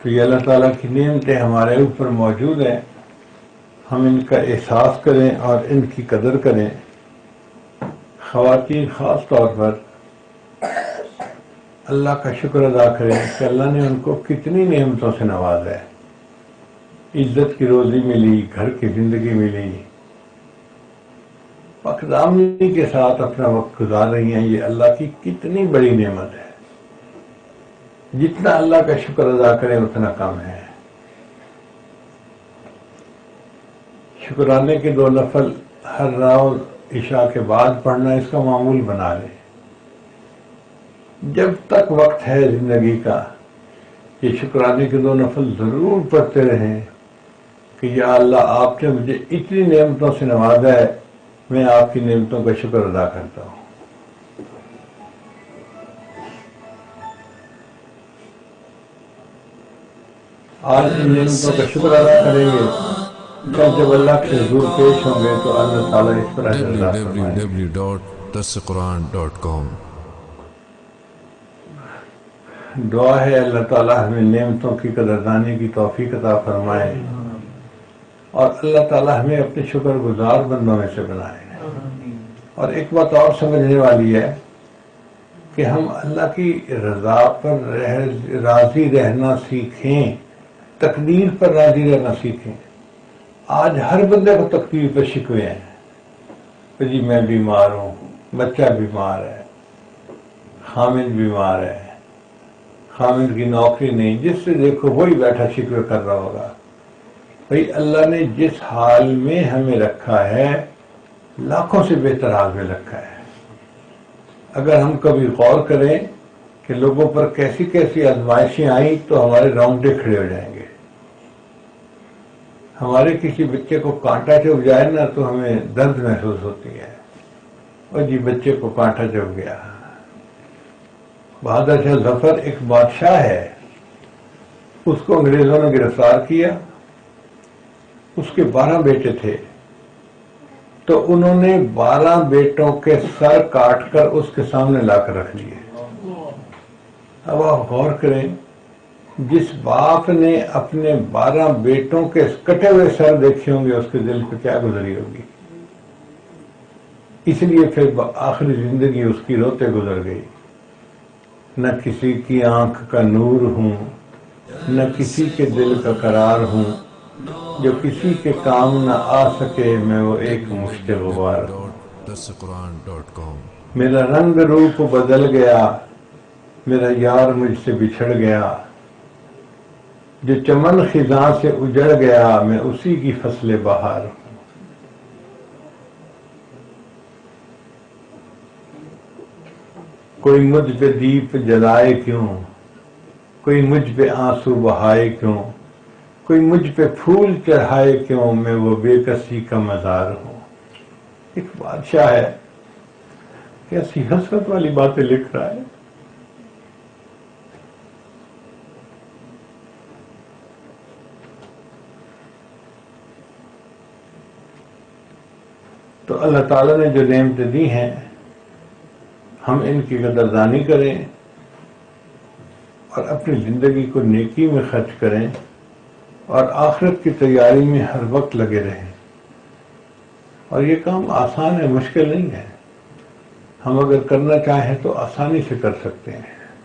تو یہ اللہ تعالیٰ کی نعمتیں ہمارے اوپر موجود ہیں، ہم ان کا احساس کریں اور ان کی قدر کریں۔ خواتین خاص طور پر اللہ کا شکر ادا کریں کہ اللہ نے ان کو کتنی نعمتوں سے نوازا ہے، عزت کی روزی ملی، گھر کی زندگی ملی، پاکدامنی کے ساتھ اپنا وقت گزار رہی ہیں۔ یہ اللہ کی کتنی بڑی نعمت ہے، جتنا اللہ کا شکر ادا کریں اتنا کم ہے۔ شکرانے کے 2 نفل ہر روز عشاء کے بعد پڑھنا اس کا معمول بنا لیں۔ جب تک وقت ہے زندگی کا یہ شکرانے کے 2 نفل ضرور پڑھتے رہیں کہ یا اللہ آپ نے مجھے اتنی نعمتوں سے نوازا ہے، میں آپ کی نعمتوں کا شکر ادا کرتا ہوں۔ آج ان نعمتوں کا شکر ادا کریں گے، کل جب اللہ کے حضور پیش ہوں گے تو اللہ تعالیٰ اس پر اجر عطا فرمائیں گے۔ www.darsulquran.com دعا ہے اللہ تعالیٰ ہمیں نعمتوں کی قدردانی کی توفیق عطا فرمائے اور اللہ تعالیٰ ہمیں اپنے شکر گزار بندوں میں سے بنائے۔ اور ایک بات اور سمجھنے والی ہے کہ ہم اللہ کی رضا پر راضی رہنا سیکھیں، تقدیر پر راضی رہنا سیکھیں۔ آج ہر بندے کو تقدیر پر شکوے ہیں کہ جی میں بیمار ہوں، بچہ بیمار ہے، خامد بیمار ہے، خامد کی نوکری نہیں، جس سے دیکھو وہی بیٹھا شکوے کر رہا ہوگا۔ بھئی اللہ نے جس حال میں ہمیں رکھا ہے لاکھوں سے بہتر حال میں رکھا ہے۔ اگر ہم کبھی غور کریں کہ لوگوں پر کیسی کیسی آزمائشیں آئیں تو ہمارے رونگٹے کھڑے ہو جائیں گے۔ ہمارے کسی بچے کو کانٹا چبھ جائے نا تو ہمیں درد محسوس ہوتی ہے، اور جی بچے کو کانٹا چبھ گیا۔ بہادر شاہ ظفر ایک بادشاہ ہے، اس کو انگریزوں نے گرفتار کیا، اس کے 12 بیٹے تھے، تو انہوں نے 12 بیٹوں کے سر کاٹ کر اس کے سامنے لا کر رکھ لیے۔ اب آپ غور کریں، جس باپ نے اپنے 12 بیٹوں کے کٹے ہوئے سر دیکھے ہوں گے اس کے دل پہ کیا گزری ہوگی۔ اس لیے پھر آخری زندگی اس کی روتے گزر گئی۔ نہ کسی کی آنکھ کا نور ہوں، نہ کسی کے دل کا قرار ہوں، جو کسی کے کام نہ آ سکے میں وہ ایک مشت غبار ہوں۔ میرا رنگ روپ بدل گیا، میرا یار مجھ سے بچھڑ گیا، جو چمن خزاں سے اجڑ گیا میں اسی کی فصل بہار ہوں۔ کوئی مجھ پہ دیپ جلائے کیوں، کوئی مجھ پہ آنسو بہائے کیوں، کوئی مجھ پہ پھول چڑھائے کیوں، میں وہ بے کسی کا مزار ہوں۔ ایک بادشاہ ہے، کیسی حسرت والی باتیں لکھ رہا ہے۔ تو اللہ تعالیٰ نے جو نعمتیں دی ہیں ہم ان کی قدردانی کریں اور اپنی زندگی کو نیکی میں خرچ کریں اور آخرت کی تیاری میں ہر وقت لگے رہیں۔ اور یہ کام آسان ہے، مشکل نہیں ہے۔ ہم اگر کرنا چاہیں تو آسانی سے کر سکتے ہیں۔